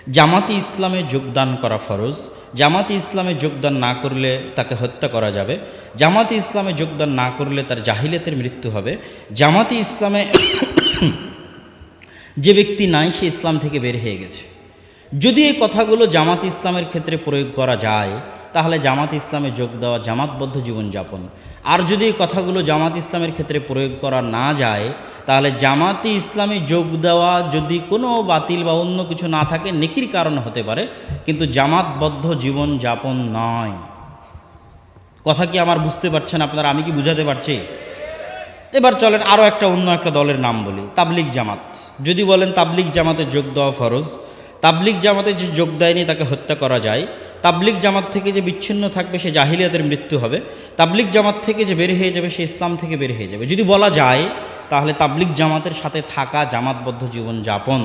জামাতি ইসলামে যোগদান করা ফরজ। জামাতি ইসলামে যোগদান না করলে তাকে হত্যা করা যাবে। জামাতি ইসলামে যোগদান না করলে তার জাহিলিয়াতের মৃত্যু হবে। জামাতি ইসলামে যে ব্যক্তি নাই সে ইসলাম থেকে বের হয়ে গেছে। যদি এই কথাগুলো জামাত ইসলামের ক্ষেত্রে প্রয়োগ করা যায় তাহলে জামাত ইসলামে যোগ দেওয়া জামাতবদ্ধ জীবনযাপন। আর যদি এই কথাগুলো জামাত ইসলামের ক্ষেত্রে প্রয়োগ করা না যায় তাহলে জামাতি ইসলামে যোগ দেওয়া যদি কোনো বাতিল বা অন্য কিছু না থাকে নেকির কারণ হতে পারে, কিন্তু জামাতবদ্ধ জীবনযাপন নয়। কথা কি আমার বুঝতে পারছেন আপনারা? আমি কি বুঝাতে পারছি? এবার চলেন আরও অন্য একটা দলের নাম বলি, তাবলিগ জামাত। যদি বলেন তাবলিগ জামাতে যোগ দেওয়া ফরজ, তাবলিগ জামাতে যে যোগ দেয়নি তাকে হত্যা করা যায়, তাবলিগ জামাত থেকে যে বিচ্ছিন্ন থাকবে সে জাহিলিয়াতের মৃত্যু হবে, তাবলিগ জামাত থেকে যে বের হয়ে যাবে সে ইসলাম থেকে বের হয়ে যাবে, যদি বলা যায় তাহলে তাবলিগ জামাতের সাথে থাকা জামাতবদ্ধ জীবনযাপন।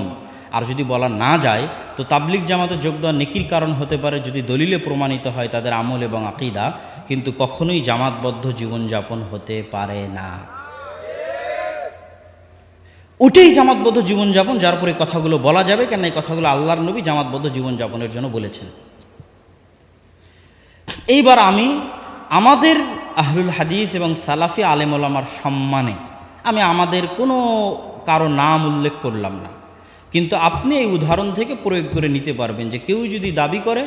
আর যদি বলা না যায় তো তাবলিগ জামাতে যোগ দেওয়া নেকির কারণ হতে পারে যদি দলিলে প্রমাণিত হয় তাদের আমল এবং আকীদা, কিন্তু কখনোই জামাতবদ্ধ জীবনযাপন হতে পারে না। ওটাই জামাতবদ্ধ জীবনযাপন যার পরে কথাগুলো বলা যাবে, কেন এই কথাগুলো আল্লাহর নবী জামাতবদ্ধ জীবনযাপনের জন্য বলেছেন। এইবার আমি আমাদের আহলুল হাদিস এবং সালাফি আলেম ওলামার সম্মানে আমি আমাদের কোনো কারো নাম উল্লেখ করলাম না, কিন্তু আপনি এই উদাহরণ থেকে প্রয়োগ করে নিতে পারবেন যে কেউ যদি দাবি করে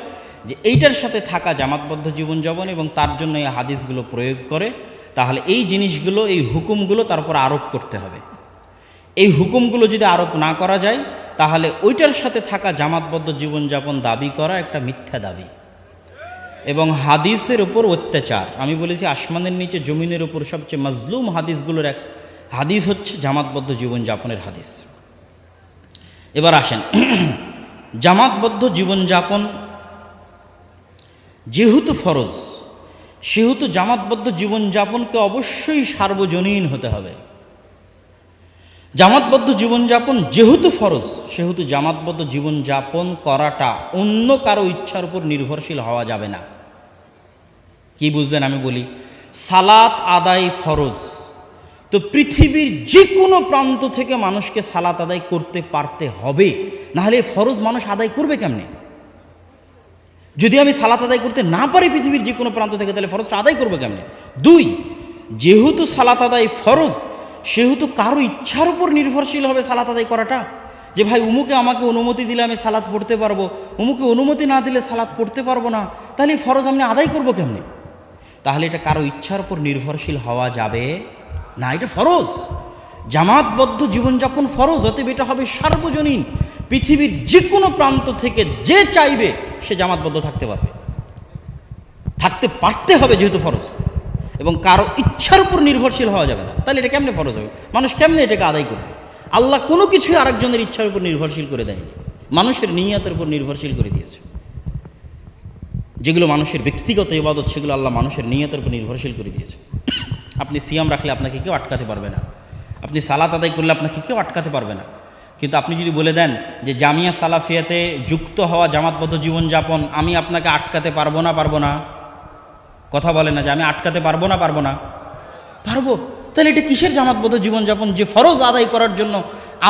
যে এইটার সাথে থাকা জামাতবদ্ধ জীবনযাপন এবং তার জন্য এই হাদিসগুলো প্রয়োগ করে, তাহলে এই জিনিসগুলো, এই হুকুমগুলো তারপর আরোপ করতে হবে। এই হুকুমগুলো যদি আরোপ না করা যায় তাহলে ওইটার সাথে থাকা জামাতবদ্ধ জীবনযাপন দাবি করা একটা মিথ্যা দাবি এবং হাদিসের উপর অত্যাচার। আমি বলেছি আসমানের নিচে জমিনের উপর সবচেয়ে মাজলুম হাদিসগুলোর এক হাদিস হচ্ছে জামাতবদ্ধ জীবনযাপনের হাদিস। এবার আসেন, জামাতবদ্ধ জীবনযাপন যেহেতু ফরজ সেহেতু জামাতবদ্ধ জীবনযাপনকে অবশ্যই সার্বজনীন হতে হবে। জামাতবদ্ধ জীবনযাপন যেহেতু ফরজ সেহেতু জামাতবদ্ধ জীবনযাপন করাটা অন্য কারো ইচ্ছার উপর নির্ভরশীল হওয়া যাবে না। কি বুঝলেন? আমি বলি সালাত আদায় ফরজ, তো পৃথিবীর যে কোনো প্রান্ত থেকে মানুষকে সালাত আদায় করতে পারতে হবে, নাহলে ফরজ মানুষ আদায় করবে কেমনে? যদি আমি সালাত আদায় করতে না পারি পৃথিবীর যে কোনো প্রান্ত থেকে, তাহলে ফরজটা আদায় করবে কেমনে? দুই, যেহেতু সালাত আদায় ফরজ সেহেতু কারো ইচ্ছার উপর নির্ভরশীল হবে সালাত আদায় করাটা, যে ভাই উমুকে আমাকে অনুমতি দিলে আমি সালাত পড়তে পারবো, উমুকে অনুমতি না দিলে সালাত পড়তে পারবো না, তাহলে ফরজ আমি আদায় করবো কেমনে? তাহলে এটা কারো ইচ্ছার উপর নির্ভরশীল হওয়া যাবে না, এটা ফরজ। জামাতবদ্ধ জীবনযাপন ফরজ, অতএব এটা হবে সার্বজনীন। পৃথিবীর যে কোনো প্রান্ত থেকে যে চাইবে সে জামাতবদ্ধ থাকতে পারবে, থাকতে পারতে হবে যেহেতু ফরজ, এবং কারো ইচ্ছার উপর নির্ভরশীল হওয়া যাবে না। তাহলে এটা কেমনে ফরজ হবে? মানুষ কেমনে এটাকে আদায় করবে? আল্লাহ কোনো কিছুই আরেকজনের ইচ্ছার উপর নির্ভরশীল করে দেয়নি, মানুষের নিয়তের উপর নির্ভরশীল করে দিয়েছে। যেগুলো মানুষের ব্যক্তিগত ইবাদত সেগুলো আল্লাহ মানুষের নিয়তের উপর নির্ভরশীল করে দিয়েছে। আপনি সিয়াম রাখলে আপনাকে কেউ আটকাতে পারবে না, আপনি সালাত আদায় করলে আপনাকে কেউ আটকাতে পারবে না। কিন্তু আপনি যদি বলে দেন যে জামিয়া সালাফিয়াতে যুক্ত হওয়া জামাতবদ্ধ জীবনযাপন আমি আপনাকে আটকাতে পারবো না, কথা বলে না যে আমি আটকাতে পারবো না, পারবো, তাহলে এটা কিসের জামাতবদ্ধ জীবনযাপন যে ফরজ আদায় করার জন্য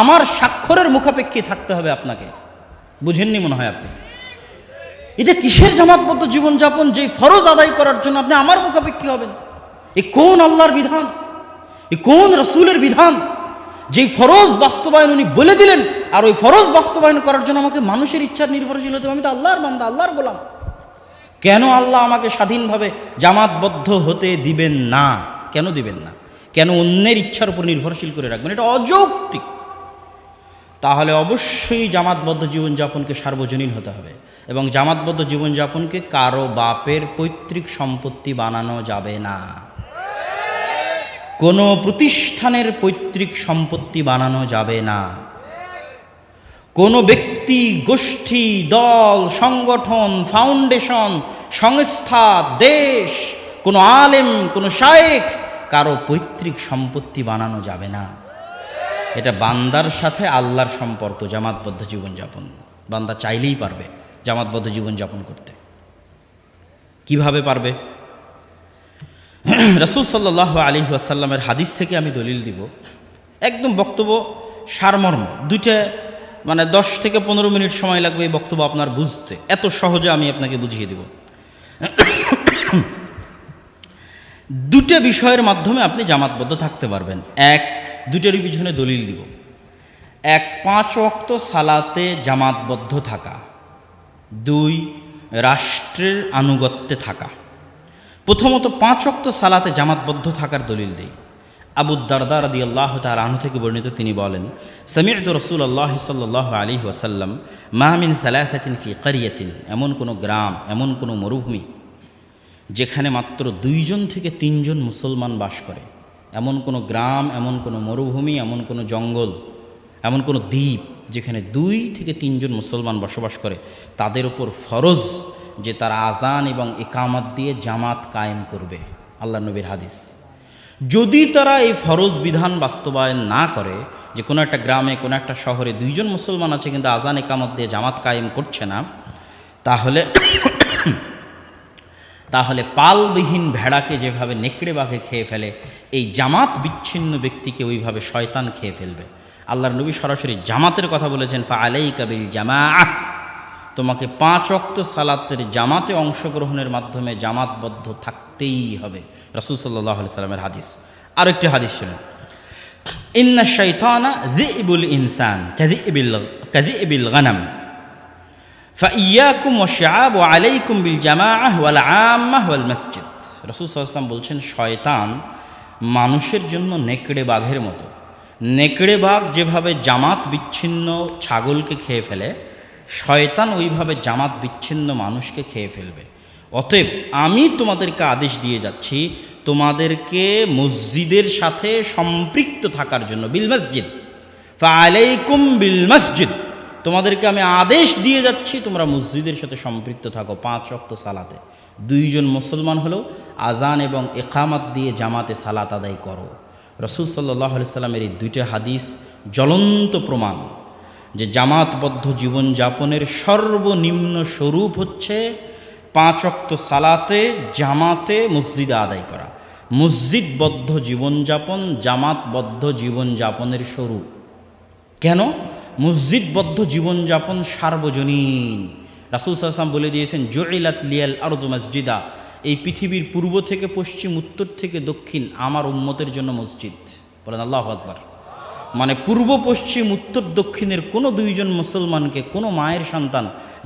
আমার স্বাক্ষরের মুখাপেক্ষী থাকতে হবে আপনাকে? বুঝেননি মনে হয় আপনি। এটা কিসের জামাতবদ্ধ জীবনযাপন যে ফরজ আদায় করার জন্য আপনি আমার মুখাপেক্ষী হবেন? এ কোন আল্লাহর বিধান? এ কোন রসুলের বিধান? যেই ফরজ বাস্তবায়ন উনি বলে দিলেন, আর ওই ফরজ বাস্তবায়ন করার জন্য আমাকে মানুষের ইচ্ছার নির্ভরশীল হতে হবে? আমি তো আল্লাহর বান্দা, আল্লাহর গোলাম। কেন আল্লাহ আমাকে স্বাধীনভাবে জামাতবদ্ধ হতে দিবেন না? কেন দিবেন না? কেন অন্যের ইচ্ছার উপর নির্ভরশীল করে রাখবেন? এটা অযৌক্তিক। তাহলে অবশ্যই জামাতবদ্ধ জীবনযাপনকে সার্বজনীন হতে হবে, এবং জামাতবদ্ধ জীবনযাপনকে কারো বাপের পৈতৃক সম্পত্তি বানানো যাবে না, কোনো প্রতিষ্ঠানের পৈতৃক সম্পত্তি বানানো যাবে না, কোনো ব্যক্তি, গোষ্ঠী, দল, সংগঠন, ফাউন্ডেশন, সংস্থা, দেশ, কোনো আলেম, কোনো শায়েখ কারো পৈতৃক সম্পত্তি বানানো যাবে না। এটা বান্দার সাথে আল্লাহর সম্পর্ক জামাতবদ্ধ জীবনযাপন। বান্দা চাইলেই পারবে জামাতবদ্ধ জীবনযাপন করতে। কিভাবে পারবে? রাসূল সাল্লাল্লাহু আলাইহি ওয়াসাল্লামের হাদিস থেকে আমি দলিল দিব, একদম বক্তব্য সারমর্ম, দুইটা মানে 10 থেকে 15 মিনিট সময় লাগবে এই বক্তব্য আপনার বুঝতে, এত সহজে আমি আপনাকে বুঝিয়ে দেব। দুটো বিষয়ের মাধ্যমে আপনি জামাতবদ্ধ থাকতে পারবেন। এক, দুটোরই পিছনে দলিল দিব। এক, 5 ওয়াক্ত সালাতে জামাতবদ্ধ থাকা। 2, রাষ্ট্রের আনুগত্যে থাকা। প্রথমত 5 ওয়াক্ত সালাতে জামাতবদ্ধ থাকার দলিল দেই। আবু দারদা রাদিয়াল্লাহু তাআলা আনহু থেকে বর্ণিত, তিনি বলেন, সামি'তু রাসূলুল্লাহ সাল্লাল্লাহু আলাইহি ওয়াসাল্লাম মা মিন সালাসাতিন ফি ক্বরিয়াতিন, এমন কোনো গ্রাম, এমন কোনো মরুভূমি যেখানে মাত্র 2 জন থেকে 3 জন মুসলমান বাস করে। এমন কোনো গ্রাম, এমন কোনো মরুভূমি, এমন কোনো জঙ্গল, এমন কোনো দ্বীপ যেখানে 2 থেকে 3 জন মুসলমান বসবাস করে, তাদের উপর ফরজ যে তারা আজান এবং ইকামত দিয়ে জামাত কায়েম করবে। আল্লাহ নবীর হাদিস। যদি তারা এই ফরজ বিধান বাস্তবায়ন না করে, যে কোনো একটা গ্রামে, কোনো একটা শহরে 2 জন মুসলমান আছে কিন্তু আজান ইকামত দিয়ে জামাত কায়েম করছে না, তাহলে পালবিহীন ভেড়াকে যেভাবে নেকড়ে বাঘে খেয়ে ফেলে, এই জামাত বিচ্ছিন্ন ব্যক্তিকে ওইভাবে শয়তান খেয়ে ফেলবে। আল্লাহর নবী সরাসরি জামাতের কথা বলেছেন, ফাআলাইকা বিল জামাআহ, তোমাকে 5 ওয়াক্ত সালাতের জামাতে অংশগ্রহণের মাধ্যমে জামাতবদ্ধ থাকতেই হবে। রাসূল সাল্লাল্লাহু আলাইহি সাল্লামের হাদিস। আর একটি হাদিস শুনুন, ইন্না শাইতানা যিবুল ইনসান কাযিবিল গানাম ফাইয়াকুম ওয়াশআব ওয়া আলাইকুম বিল জামাআহ ওয়াল আম্মাহ ওয়াল মসজিদ। রাসূল সাল্লাল্লাহু আলাইহি ওয়াসাল্লাম বলছেন, শয়তান মানুষের জন্য নেকড়ে বাঘের মতো। নেকড়ে বাঘ যেভাবে জামাত বিচ্ছিন্ন ছাগলকে খেয়ে ফেলে, শয়তান ওইভাবে জামাত বিচ্ছিন্ন মানুষকে খেয়ে ফেলবে। অতএব আমি তোমাদেরকে আদেশ দিয়ে যাচ্ছি, তোমাদেরকে মসজিদের সাথে সম্পৃক্ত থাকার জন্য, বিল মসজিদ, ফাআলাইকুম বিল মসজিদ, তোমাদেরকে আমি আদেশ দিয়ে যাচ্ছি তোমরা মসজিদের সাথে সম্পৃক্ত থাকো 5 ওয়াক্ত সালাতে। 2 জন মুসলমান হলেও আজান এবং ইকামত দিয়ে জামাতে সালাত আদায় করো। রাসূল সাল্লাল্লাহু আলাইহি সাল্লামের এই 2টা হাদিস জ্বলন্ত প্রমাণ যে জামাতবদ্ধ জীবনযাপনের সর্বনিম্ন স্বরূপ হচ্ছে 5 ওয়াক্ত সালাতে জামাতে মসজিদে আদায় করা। মসজিদবদ্ধ জীবনযাপন জামাতবদ্ধ জীবনযাপনের স্বরূপ। কেন? মসজিদবদ্ধ জীবনযাপন সার্বজনীন। রাসূল সাল্লাল্লাহু আলাইহি ওয়াসাল্লাম বলে দিয়েছেন, জুইলাত লিয়াল আরজু মসজিদা, এই পৃথিবীর পূর্ব থেকে পশ্চিম, উত্তর থেকে দক্ষিণ আমার উম্মতের জন্য মসজিদ। বলেন আল্লাহু আকবার। মানে পূর্ব পশ্চিম উত্তর দক্ষিণের কোনো 2 জন মুসলমানকে কোনো মায়ের সন্তান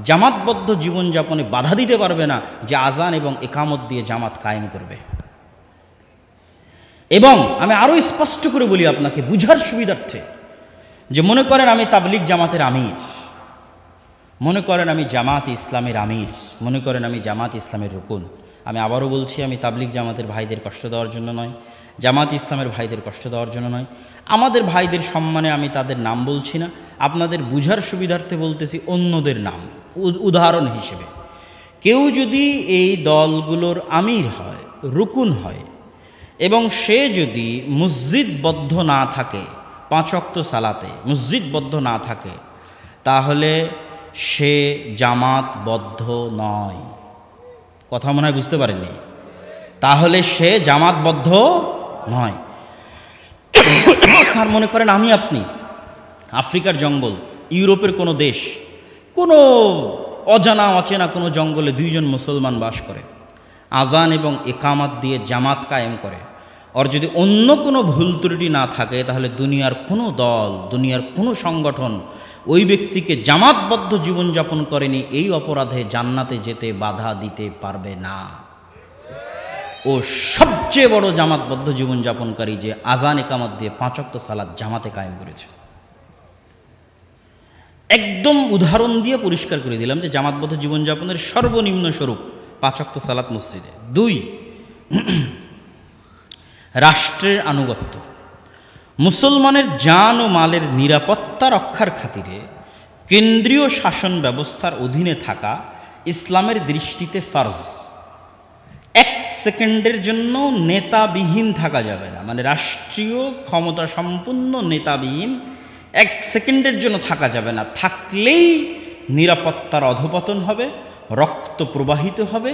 জামাতবদ্ধ জীবনযাপনে বাধা দিতে পারবে না যে আজান এবং ইকামত দিয়ে জামাত কায়েম করবে। এবং আমি আরও স্পষ্ট করে বলি আপনাকে বুঝার সুবিধার্থে, যে মনে করেন আমি তাবলিগ জামাতের আমির, মনে করেন আমি জামাত ইসলামের আমির, মনে করেন আমি জামাত ইসলামের রুকুন। আমি আবারও বলছি, আমি তাবলিগ জামাতের ভাইদের কষ্ট দেওয়ার জন্য নয়, জামাত ইসলামের ভাইদের কষ্ট দেওয়ার জন্য নয়, আমাদের ভাইদের সম্মানে আমি তাদের নাম বলছি না, আপনাদের বুঝার সুবিধার্থে বলতেছি অন্যদের নাম উদাহরণ হিসেবে। কেউ যদি এই দলগুলোর আমির হয়, রুকুন হয়, এবং সে যদি মসজিদবদ্ধ না থাকে, 5 ওয়াক্ত সালাতে মসজিদবদ্ধ না থাকে, তাহলে সে জামাতবদ্ধ নয়। কথা মনে হয় বুঝতে পারেননি? তাহলে সে জামাতবদ্ধ নয়। আর মনে করেন আমি আপনি আফ্রিকার জঙ্গল, ইউরোপের কোনো দেশ, কোনো অজানা অচেনা কোনো জঙ্গলে 2 জন মুসলমান বাস করে, আজান এবং ইকামত দিয়ে জামাত কায়েম করে। আর যদি অন্য কোনো ভুল ত্রুটি না থাকে, তাহলে দুনিয়ার কোনো দল, দুনিয়ার কোনো সংগঠন ওই ব্যক্তিকে জামাতবদ্ধ জীবনযাপন করেনি এই অপরাধে জান্নাতে যেতে বাধা দিতে পারবে না। ও সবচেয়ে বড় জামাতবদ্ধ জীবনযাপনকারী যে আজান ইকামত দিয়ে 5 ওয়াক্ত সালাত জামাতে কায়েম করেছে। একদম উদাহরণ দিয়ে পরিষ্কার করে দিলাম যে জামাতবদ্ধ জীবনযাপনের সর্বনিম্ন স্বরূপ 5 ওয়াক্ত সালাত মসজিদে। 2, রাষ্ট্রের আনুগত্য। মুসলমানের জান ও মালের নিরাপত্তা রক্ষার খাতিরে কেন্দ্রীয় শাসন ব্যবস্থার অধীনে থাকা ইসলামের দৃষ্টিতে ফরজ। 1 সেকেন্ডের জন্য নেতাবিহীন থাকা যাবে না, মানে রাষ্ট্রীয় ক্ষমতা সম্পন্ন নেতাবিহীন 1 সেকেন্ডের জন্য থাকা যাবে না। থাকলেই নিরাপত্তার অধপতন হবে, রক্ত প্রবাহিত হবে,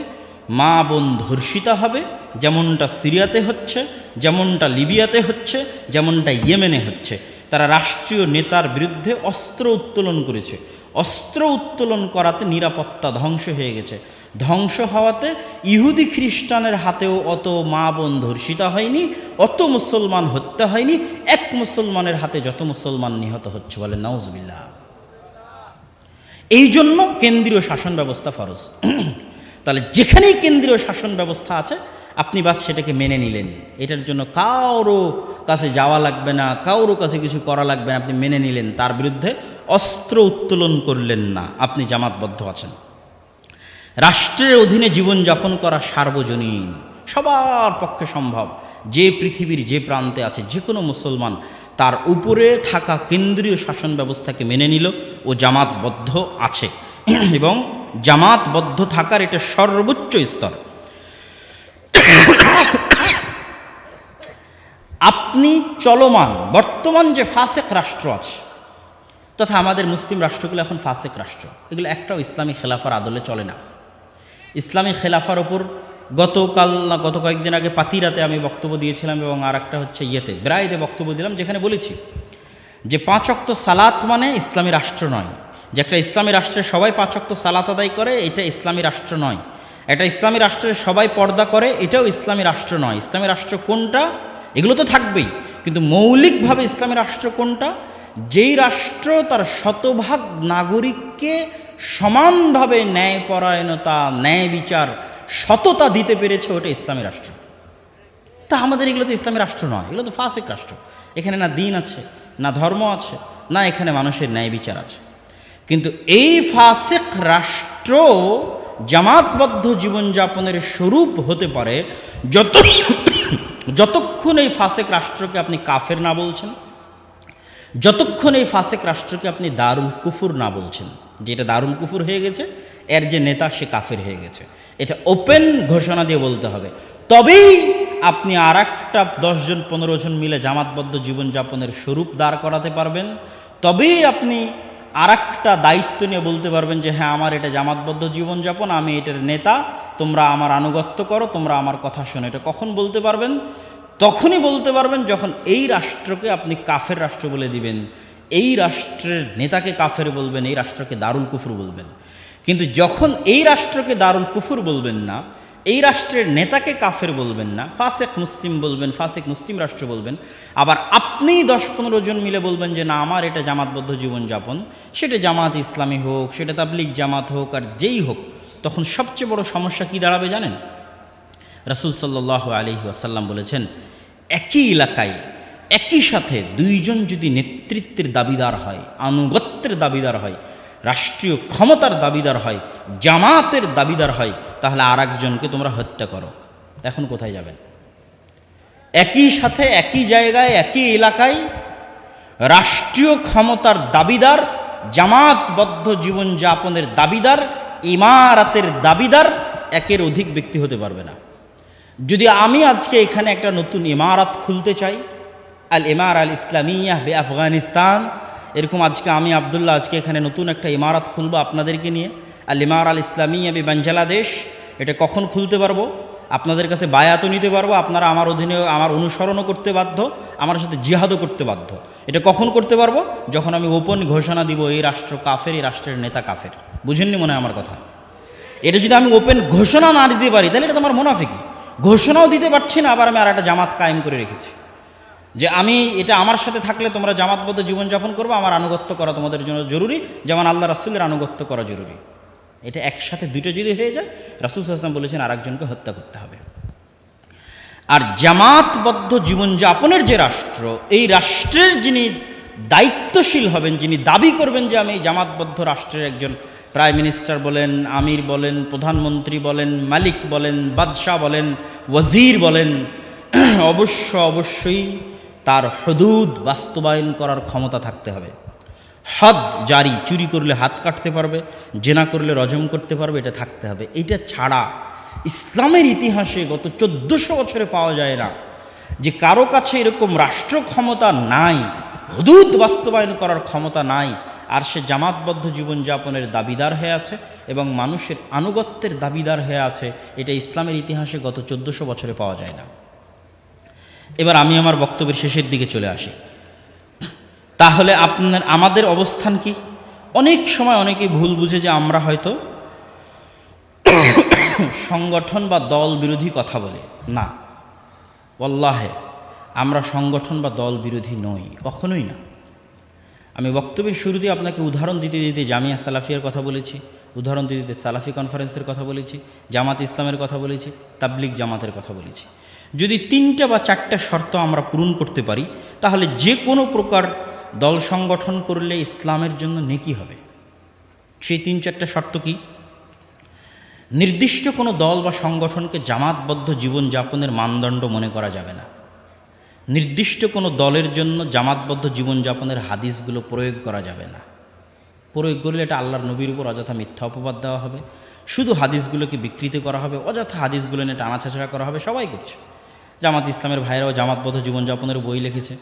মা বোন ধর্ষিতা হবে, যেমনটা সিরিয়াতে হচ্ছে, যেমনটা লিবিয়াতে হচ্ছে, যেমনটা ইয়েমেনে হচ্ছে। তারা রাষ্ট্রীয় নেতার বিরুদ্ধে অস্ত্র উত্তোলন করেছে। অস্ত্র উত্তোলন করাতে নিরাপত্তা ধ্বংস হয়ে গেছে। ধ্বংস হওয়াতে ইহুদি খ্রিস্টানের হাতেও অত মা বোন ধর্ষিতা হয়নি, অত মুসলমান হত্যা হয়নি। এক মুসলমানের হাতে যত মুসলমান নিহত হচ্ছে, বলেন নাউজুবিল্লাহ। এই জন্য কেন্দ্রীয় শাসন ব্যবস্থা ফরজ। তাহলে যেখানেই কেন্দ্রীয় শাসন ব্যবস্থা আছে আপনি বাস সেটাকে মেনে নিলেন, এটার জন্য কারো কাছে যাওয়া লাগবে না, কারো কাছে কিছু করা লাগবে না, আপনি মেনে নিলেন, তার বিরুদ্ধে অস্ত্র উত্তোলন করলেন না, আপনি জামাতবদ্ধ আছেন। রাষ্ট্রের অধীনে জীবনযাপন করা সার্বজনীন, সবার পক্ষে সম্ভব। যে পৃথিবীর যে প্রান্তে আছে যে কোনো মুসলমান তার উপরে থাকা কেন্দ্রীয় শাসন ব্যবস্থাকে মেনে নিল, ও জামাতবদ্ধ আছে। এবং জামাতবদ্ধ থাকার এটা সর্বোচ্চ স্তর। আপনি চলমান বর্তমান যে ফাসেক রাষ্ট্র আছে, তথা আমাদের মুসলিম রাষ্ট্রগুলো এখন ফাসেক রাষ্ট্র, এগুলো একটাও ইসলামী খেলাফার আদলে চলে না। ইসলামী খেলাফার ওপর গত কয়েকদিন আগে পাতিরাতে আমি বক্তব্য দিয়েছিলাম, এবং আর একটা হচ্ছে ব্রাইদে বক্তব্য দিলাম, যেখানে বলেছি যে 5 ওয়াক্ত সালাত মানে ইসলামী রাষ্ট্র নয়। যে একটা ইসলামী রাষ্ট্রে সবাই 5 ওয়াক্ত সালাত আদায় করে, এটা ইসলামী রাষ্ট্র নয়। একটা ইসলামী রাষ্ট্রে সবাই পর্দা করে, এটাও ইসলামী রাষ্ট্র নয়। ইসলামী রাষ্ট্র কোনটা? এগুলো তো থাকবেই, কিন্তু মৌলিকভাবে ইসলামী রাষ্ট্র কোনটা? যেই রাষ্ট্র তার শতভাগ নাগরিককে সমানভাবে ন্যায়পরায়ণতা, ন্যায় বিচার, সততা দিতে পেরেছে, ওটা ইসলামী রাষ্ট্র। তা আমাদের এগুলো তো ইসলামী রাষ্ট্র নয়, এগুলো তো ফাসেক রাষ্ট্র। এখানে না দিন আছে, না ধর্ম আছে, না এখানে মানুষের ন্যায় বিচার আছে। কিন্তু এই ফাসেক রাষ্ট্র জামাতবদ্ধ জীবনযাপনের স্বরূপ হতে পারে যতক্ষণ এই ফাসেক রাষ্ট্রকে আপনি কাফের না বলছেন, যতক্ষণ এই ফাসেক রাষ্ট্রকে আপনি দারুল কুফুর না বলছেন, যেটা দারুল কুফুর হয়ে গেছে, এর যে নেতা সে কাফের হয়ে গেছে, এটা ওপেন ঘোষণা দিয়ে বলতে হবে। তবেই আপনি আর একটা 10 জন 15 জন মিলে জামাতবদ্ধ জীবনযাপনের স্বরূপ দাঁড় করাতে পারবেন। তবেই আপনি আর একটা দায়িত্ব নিয়ে বলতে পারবেন যে হ্যাঁ, আমার এটা জামাতবদ্ধ জীবনযাপন, আমি এটার নেতা, তোমরা আমার আনুগত্য করো, তোমরা আমার কথা শোনো। এটা কখন বলতে পারবেন? তখনই বলতে পারবেন যখন এই রাষ্ট্রকে আপনি কাফের রাষ্ট্র বলে দিবেন, এই রাষ্ট্রের নেতাকে কাফের বলবেন, এই রাষ্ট্রকে দারুল কুফর বলবেন। কিন্তু যখন এই রাষ্ট্রকে দারুল কুফর বলবেন না, এই রাষ্ট্রের নেতাকে কাফের বলবেন না, ফাসেক মুসলিম বলবেন, ফাসেক মুসলিম রাষ্ট্র বলবেন, আবার আপনি 10-15 জন মিলে বলবেন যে না, আমার এটা জামাতবদ্ধ জীবনযাপন, সেটা জামাত ইসলামী হোক, সেটা তাবলিগ জামাত হোক, আর যেই হোক, তখন সবচেয়ে বড় সমস্যা কি দাঁড়াবে জানেন? রাসূল সাল্লাল্লাহু আলাইহি ওয়াসাল্লাম বলেছেন, একই এলাকায় একই সাথে 2 জন যদি নেতৃত্বের দাবিদার হয়, আনুগত্যের দাবিদার হয়, রাষ্ট্রীয় ক্ষমতার দাবিদার হয়, জামাতের দাবিদার হয়, তাহলে আর একজনকে তোমরা হত্যা করো। এখন কোথায় যাবেন? একই সাথে একই জায়গায় একই এলাকায় রাষ্ট্রীয় ক্ষমতার দাবিদার, জামাতবদ্ধ জীবনযাপনের দাবিদার, ইমারাতের দাবিদার একের অধিক ব্যক্তি হতে পারবে না। যদি আমি আজকে এখানে একটা নতুন ইমারত খুলতে চাই, আল ইমারা আল ইসলামিয়াহ বে আফগানিস্তান, এরকম আজকে আমি আবদুল্লাহ আজকে এখানে নতুন একটা ইমারত খুলবো আপনাদেরকে নিয়ে, আল ইমারা আল ইসলামিয়া বে বাংলাদেশ, এটা কখন খুলতে পারবো? আপনাদের কাছে বায়াতও নিতে পারবো, আপনারা আমার অধীনে আমার অনুসরণও করতে বাধ্য, আমার সাথে জিহাদও করতে বাধ্য। এটা কখন করতে পারবো? যখন আমি ওপেন ঘোষণা দিব এই রাষ্ট্র কাফের, এই রাষ্ট্রের নেতা কাফের। বুঝেননি মনে হয় আমার কথা? এটা যদি আমি ওপেন ঘোষণা না দিতে পারি, তাহলে এটা তো আমার মুনাফিকি। ঘোষণাও দিতে পারছি না, আবার আমি আর একটা জামাত কায়েম করে রেখেছি যে আমি এটা আমার সাথে থাকলে তোমরা জামাতবদ্ধ জীবনযাপন করবো, আমার আনুগত্য করা তোমাদের জন্য জরুরি, যেমন আল্লাহ রাসূলের আনুগত্য করা জরুরি। এটা একসাথে দুটো যদি হয়ে যায়, রাসূল সাল্লাল্লাহু আলাইহি ওয়াসাল্লাম বলেছেন আরেকজনকে হত্যা করতে হবে। আর জামাতবদ্ধ জীবনযাপনের যে রাষ্ট্র, এই রাষ্ট্রের যিনি দায়িত্বশীল হবেন, যিনি দাবি করবেন যে আমি জামাতবদ্ধ রাষ্ট্রের একজন প্রাইম মিনিস্টার বলেন, আমির বলেন, প্রধানমন্ত্রী বলেন, মালিক বলেন, বাদশাহ বলেন, ওয়াজির বলেন, অবশ্যই তার হুদুদ বাস্তবায়ন করার ক্ষমতা থাকতে হবে। হদ জারি, চুরি করলে হাত কাটতে পারবে, জেনা করলে রজম করতে পারবে, এটা থাকতে হবে। এটা ছাড়া ইসলামের ইতিহাসে গত 1400 বছরে পাওয়া যায় না যে কারো কাছে এরকম রাষ্ট্র ক্ষমতা নাই, হুদুদ বাস্তবায়ন করার ক্ষমতা নাই, আর সে জামাতবদ্ধ জীবনযাপনের দাবিদার হয়ে আছে এবং মানুষের আনুগত্যের দাবিদার হয়ে আছে। এটা ইসলামের ইতিহাসে গত 1400 বছরে পাওয়া যায় না। এবার আমি আমার বক্তব্যের শেষের দিকে চলে আসি। তাহলে আমাদের অবস্থান কি? অনেক সময় অনেকেই ভুল বুঝে যে আমরা হয়তো সংগঠন বা দল বিরোধী কথা বলি। না, ওয়াল্লাহে আমরা সংগঠন বা দল বিরোধী নই, কখনোই না। আমি বক্তব্যের শুরুতে আপনাকে উদাহরণ দিতে দিতে জামিয়া সালাফিয়ার কথা বলেছি, উদাহরণ দিতে দিতে সালাফি কনফারেন্সের কথা বলেছি, জামাত ইসলামের কথা বলেছি, তাবলিগ জামাতের কথা বলেছি। যদি 3টা বা 4টা শর্ত আমরা পূরণ করতে পারি, তাহলে যে কোনো প্রকার দল সংগঠন করলে ইসলামের জন্য নেকি হবে। সেই 3-4টা শর্ত কি? নির্দিষ্ট কোনো দল বা সংগঠনকে জামাতবদ্ধ জীবনযাপনের মানদণ্ড মনে করা যাবে না। নির্দিষ্ট কোনো দলের জন্য জামাতবদ্ধ জীবনযাপনের হাদিসগুলো প্রয়োগ করা যাবে না। প্রয়োগ করলে এটা আল্লাহর নবীর উপর অযথা মিথ্যা অপবাদ দেওয়া হবে। শুধু হাদিসগুলোকে বিকৃত করা হবে, অযথা হাদিসগুলো নিয়ে টানাছাড়া করা হবে। সবাই করছে। জামাত ইসলামের ভাইরাও জামাতবদ্ধ জীবনযাপনের বই লিখেছে,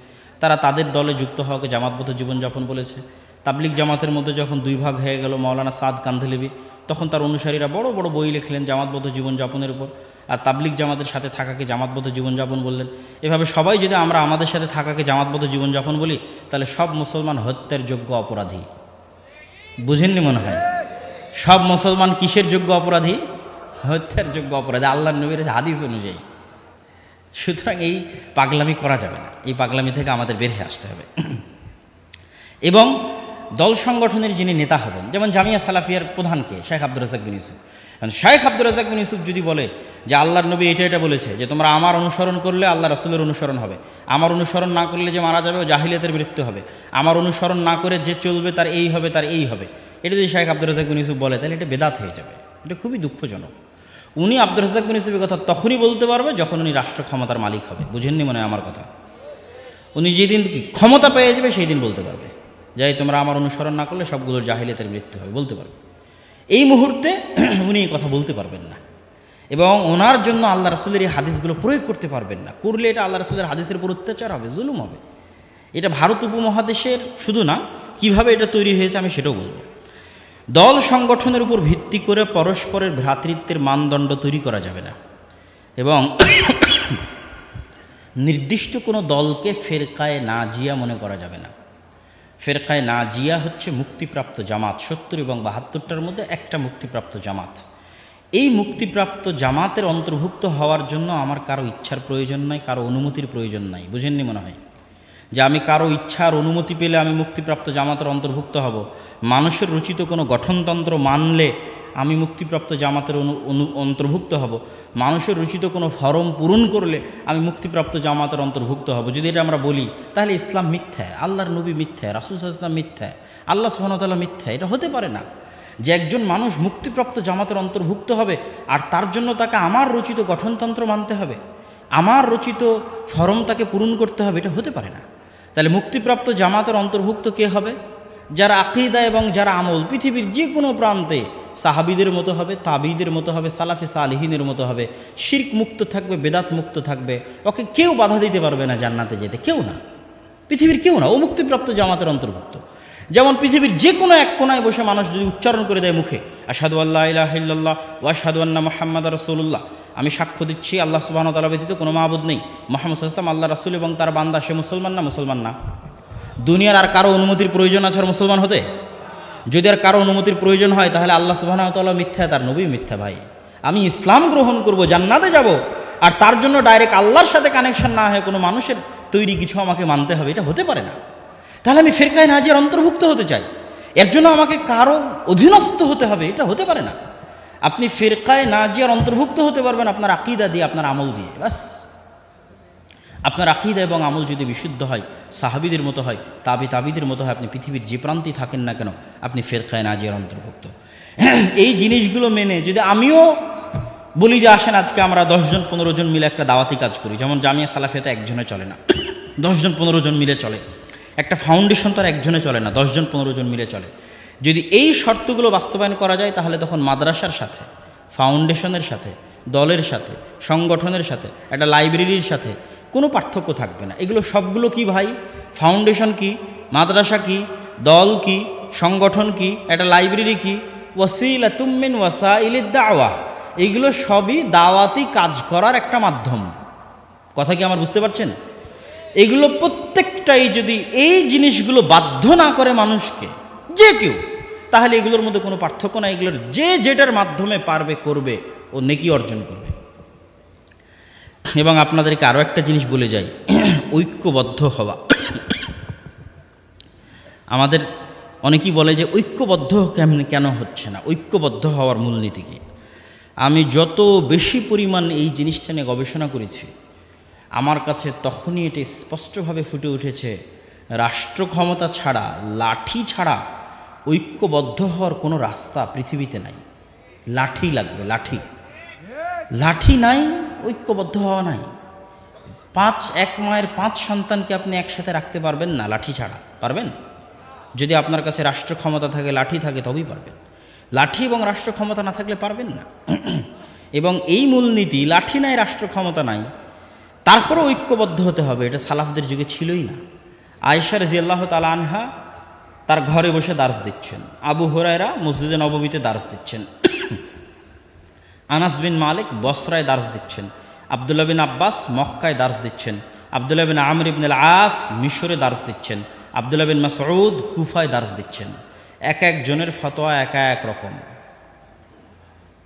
তারা তাদের দলে যুক্ত হওয়াকে জামাতবদ্ধ জীবনযাপন বলেছে। তাবলিগ জামাতের মধ্যে যখন 2 ভাগ হয়ে গেল, মাওলানা সাদ কান্ধেলিবি, তখন তার অনুসারীরা বড় বড় বই লিখলেন জামাতবদ্ধ জীবনযাপনের উপর, আর তাবলিগ জামাতের সাথে থাকাকে জামাতবদ্ধ জীবনযাপন বললেন। এভাবে সবাই যদি আমরা আমাদের সাথে থাকাকে জামাতবদ্ধ জীবনযাপন বলি, তাহলে সব মুসলমান হত্যার যোগ্য অপরাধী। বুঝেননি মনে হয়? সব মুসলমান কিসের যোগ্য অপরাধী? হত্যার যোগ্য অপরাধী, আল্লাহর নবীর হাদিস অনুযায়ী। সুতরাং এই পাগলামি করা যাবে না, এই পাগলামি থেকে আমাদের বের হয়ে আসতে হবে। এবং দল সংগঠনের যিনি নেতা হবেন, যেমন জামিয়া সালাফিয়ার প্রধানকে শেখ আব্দুর রাজ্জাক বিন ইউসুফ। শেখ আব্দুর রাজ্জাক বিন ইউসুফ যদি বলে যে আল্লাহর নবী এটা বলেছে যে তোমরা আমার অনুসরণ করলে আল্লাহ রাসূলের অনুসরণ হবে, আমার অনুসরণ না করলে যে মারা যাবে ও জাহিলিয়াতের মৃত্যু হবে, আমার অনুসরণ না করে যে চলবে তার এই হবে, তার এই হবে, এটা যদি শেখ আব্দুর রাজ্জাক বিন ইউসুফ বলে, তাহলে এটা বেদাত হয়ে যাবে। এটা খুবই দুঃখজনক। উনি আব্দুর রাজ্জাক বিন ইউসুফের কথা তখনই বলতে পারবে যখন উনি রাষ্ট্র ক্ষমতার মালিক হবে। বুঝেননি মনে হয় আমার কথা? উনি যেদিন ক্ষমতা পেয়ে যাবে সেই দিন বলতে পারবে যাই তোমরা আমার অনুসরণ না করলে সবগুলোর জাহিলিয়াতের মৃত্যু হবে, বলতে পারবে। এই মুহূর্তে উনি এই কথা বলতে পারবেন না, এবং ওনার জন্য আল্লাহ রাসূলের এই হাদিসগুলো প্রয়োগ করতে পারবেন না। করলে এটা আল্লাহ রাসূলের হাদিসের উপর অত্যাচার হবে, জুলুম হবে। এটা ভারত উপমহাদেশের শুধু না, কিভাবে এটা তৈরি হয়েছে আমি সেটাও বলবো। দল সংগঠনের উপর ভিত্তি করে পরস্পরের ভ্রাতৃত্বের মানদণ্ড তৈরি করা যাবে না, এবং নির্দিষ্ট কোনো দলকে ফেরকায়ে নাজিয়া মনে করা যাবে না। ফেরকায়ে নাজিয়া হচ্ছে মুক্তিপ্রাপ্ত জামাত, 70 এবং 72টার মধ্যে একটা মুক্তিপ্রাপ্ত জামাত। এই মুক্তিপ্রাপ্ত জামাতের অন্তর্ভুক্ত হওয়ার জন্য আমার কারো ইচ্ছার প্রয়োজন নাই, কারো অনুমতির প্রয়োজন নাই। বুঝেননি মনে হয় যে আমি কারো ইচ্ছার অনুমতি পেলে আমি মুক্তিপ্রাপ্ত জামাতের অন্তর্ভুক্ত হব? মানুষের রচিত কোনো গঠনতন্ত্র মানলে আমি মুক্তিপ্রাপ্ত জামাতের অন্তর্ভুক্ত হব? মানুষের রচিত কোনো ফরম পূরণ করলে আমি মুক্তিপ্রাপ্ত জামাতের অন্তর্ভুক্ত হব? যদি এটা আমরা বলি, তাহলে ইসলাম মিথ্যা, আল্লাহর নবী মিথ্যা, রাসূল সাল্লাল্লাহু আলাইহি ওয়াসাল্লাম মিথ্যা, আল্লাহ সুবহানাহু ওয়া তাআলা মিথ্যা। এটা হতে পারে না যে একজন মানুষ মুক্তিপ্রাপ্ত জামাতের অন্তর্ভুক্ত হবে আর তার জন্য তাকে আমার রচিত গঠনতন্ত্র মানতে হবে, আমার রচিত ফরম তাকে পূরণ করতে হবে। এটা হতে পারে না। তাহলে মুক্তিপ্রাপ্ত জামাতের অন্তর্ভুক্ত কে হবে? যারা আকীদা এবং যারা আমল পৃথিবীর যে কোনো প্রান্তে সাহাবীদের মতো হবে, তাবিদের মতো হবে, সালাফে সালেহিনের মতো হবে, শিরক মুক্ত থাকবে, বেদাত মুক্ত থাকবে, ওকে কেউ বাধা দিতে পারবে না জান্নাতে যেতে, কেউ না, পৃথিবীর কেউ না। ও মুক্তিপ্রাপ্ত জামাতের অন্তর্ভুক্ত। যেমন পৃথিবীর যে কোনো এক কোনায় বসে মানুষ যদি উচ্চারণ করে দেয় মুখে, আশহাদু আল্লা ইলাহা ইল্লাল্লাহ ওয়া আশহাদু আন্না মুহাম্মাদার রাসূলুল্লাহ, আমি সাক্ষ্য দিচ্ছি আল্লাহ সুবহানাহু ওয়া তাআলা ব্যতীত কোনো মাবুদ নেই, মুহাম্মদ সাল্লাল্লাহু আলাইহি ওয়াসাল্লাম আল্লাহর রাসূল এবং তার বান্দা, সে মুসলমান না? মুসলমান না। দুনিয়ার আর কারো অনুমতির প্রয়োজন আছে আর মুসলমান হতে? যদি আর কারো অনুমতির প্রয়োজন হয়, তাহলে আল্লাহ সুবহানাহু ওয়া তাআলা মিথ্যা, তার নবী মিথ্যা। ভাই, আমি ইসলাম গ্রহণ করব, জান্নাতে যাব, আর তার জন্য ডাইরেক্ট আল্লাহর সাথে কানেকশন না হয়ে কোনো মানুষের তৈরি কিছু আমাকে মানতে হবে? এটা হতে পারে না। তাহলে আমি ফেরকায়ে নাজিয়ার অন্তর্ভুক্ত হতে চাই, এর জন্য আমাকে কারো অধীনস্থ হতে হবে? এটা হতে পারে না। আপনি ফেরকায়ে নাজিয়ার অন্তর্ভুক্ত হতে পারবেন আপনার আকীদা দিয়ে, আপনার আমল দিয়ে। বাস, আপনার আকীদা এবং আমল যদি বিশুদ্ধ হয়, সাহাবীদের মতো হয়, তাবিদের মতো হয়, আপনি পৃথিবীর যে প্রান্তেই থাকেন না কেন, আপনি ফেরকায়ে নাজিয়ার অন্তর্ভুক্ত। এই জিনিসগুলো মেনে যদি আমিও বলি যে আসেন আজকে আমরা 10 জন 15 জন মিলে একটা দাওয়াতি কাজ করি, যেমন জামিয়া সালাফিয়াতে একজনে চলে না, 10 জন 15 জন মিলে চলে। একটা ফাউন্ডেশন তো আর একজনে চলে না, 10 জন 15 জন মিলে চলে। যদি এই শর্তগুলো বাস্তবায়ন করা যায়, তাহলে তখন মাদ্রাসার সাথে, ফাউন্ডেশনের সাথে, দলের সাথে, সংগঠনের সাথে, একটা লাইব্রেরির সাথে কোনো পার্থক্য থাকবে না। এগুলো সবগুলো কি ভাই? ফাউন্ডেশন কি, মাদ্রাসা কি, দল কি, সংগঠন কি, একটা লাইব্রেরি কি, ওয়াসিলাতুম মিন ওয়াসাইলিদ দাওয়াহ, এইগুলো সবই দাওয়াতি কাজ করার একটা মাধ্যম। কথা কি আমার বুঝতে পারছেন? এগুলো প্রত্যেকটাই যদি এই জিনিসগুলো বাধ্য না করে মানুষকে, যে কেউ, তাহলে এগুলোর মধ্যে কোনো পার্থক্য নাই। এগুলোর যে যেটার মাধ্যমে পারবে করবে, ও নেকি অর্জন করবে। এবং আপনাদেরকে আরও একটা জিনিস বলে যাই, ঐক্যবদ্ধ হওয়া। আমাদের অনেকেই বলে যে ঐক্যবদ্ধ কেন হচ্ছে না, ঐক্যবদ্ধ হওয়ার মূলনীতি কি? আমি যত বেশি পরিমাণ এই জিনিসটা নিয়ে গবেষণা করেছি, আমার কাছে তখনই এটি স্পষ্টভাবে ফুটে উঠেছে, রাষ্ট্র ক্ষমতা ছাড়া, লাঠি ছাড়া ঐক্যবদ্ধ হওয়ার কোনো রাস্তা পৃথিবীতে নাই। লাঠি লাগবে, লাঠি। লাঠি নাই, ঐক্যবদ্ধ হওয়া নাই। এক মায়ের 5 সন্তানকে আপনি একসাথে রাখতে পারবেন না লাঠি ছাড়া, পারবেন? যদি আপনার কাছে রাষ্ট্র ক্ষমতা থাকে, লাঠি থাকে, তবেই পারবেন। লাঠি এবং রাষ্ট্র ক্ষমতা না থাকলে পারবেন না। এবং এই মূলনীতি, লাঠি নাই, রাষ্ট্র ক্ষমতা নাই, তারপরে ঐক্যবদ্ধ হতে হবে, এটা সালাফদের যুগে ছিলই না। আয়েশা রাদিয়াল্লাহু তাআলা আনহা তার ঘরে বসে দার্স দিচ্ছেন, আবু হুরায়রা মসজিদে নববীতে দার্স দিচ্ছেন, আনাস বিন মালিক বসরায় দার্স দিচ্ছেন, আব্দুল্লাহ বিন আব্বাস মক্কায় দার্স দিচ্ছেন, আব্দুল্লাহ বিন আমর ইবনে আস মিশরে দার্স দিচ্ছেন, আব্দুল্লাহ বিন মাসউদ কুফায় দার্স দিচ্ছেন। এক একজনের ফতোয়া এক রকম।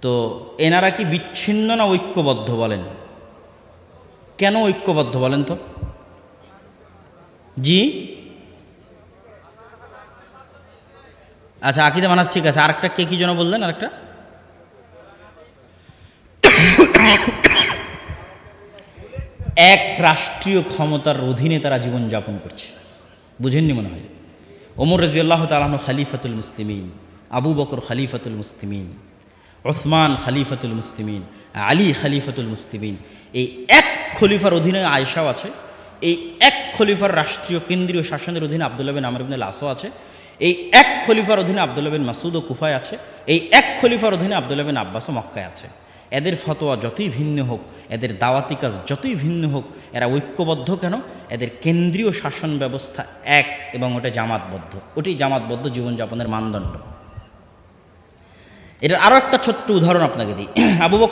তো এনারা কি বিচ্ছিন্ন না ঐক্যবদ্ধ? বলেন কেন ঐক্যবদ্ধ, বলেন তো? জি, আচ্ছা, আকিদা মানাজ ঠিক আছে। আরেকটা কে কি যেন বললেন? আরেকটা এক রাষ্ট্রীয় ক্ষমতার অধীনে তারা জীবনযাপন করছে। বুঝেননি মনে হয়? ওমর রাদিয়াল্লাহু তাআলা আনহু খলিফাতুল মুসলিমিন, আবু বকর খলিফাতুল মুসলিমিন, ওসমান খলিফাতুল মুসলিমিন, আলী খলিফাতুল মুসলিমিন। এই এক খলিফার অধীনে আয়েশাও আছে। এই এক খলিফার রাষ্ট্রীয় কেন্দ্রীয় শাসনের অধীনে আব্দুল্লাহ বিন আমর ইবনে আল-আসও আছে। এই এক খলিফার অধীনে আব্দুল্লাহ বিন মাসউদ ও কুফায় আছে। এই এক খলিফার অধীনে আব্দুল্লাহ বিন আব্বাসও মক্কায় আছে। এদের ফতোয়া যতই ভিন্ন হোক, এদের দাওয়াতি কাজ যতই ভিন্ন হোক, এরা ঐক্যবদ্ধ কেন? এদের কেন্দ্রীয় শাসন ব্যবস্থা এক, এবং ওটা জামাতবদ্ধ। ওটাই জামাতবদ্ধ জীবনযাপনের মানদণ্ড। এটার আরও একটা ছোট্ট উদাহরণ আপনাকে দিই। আবু বকর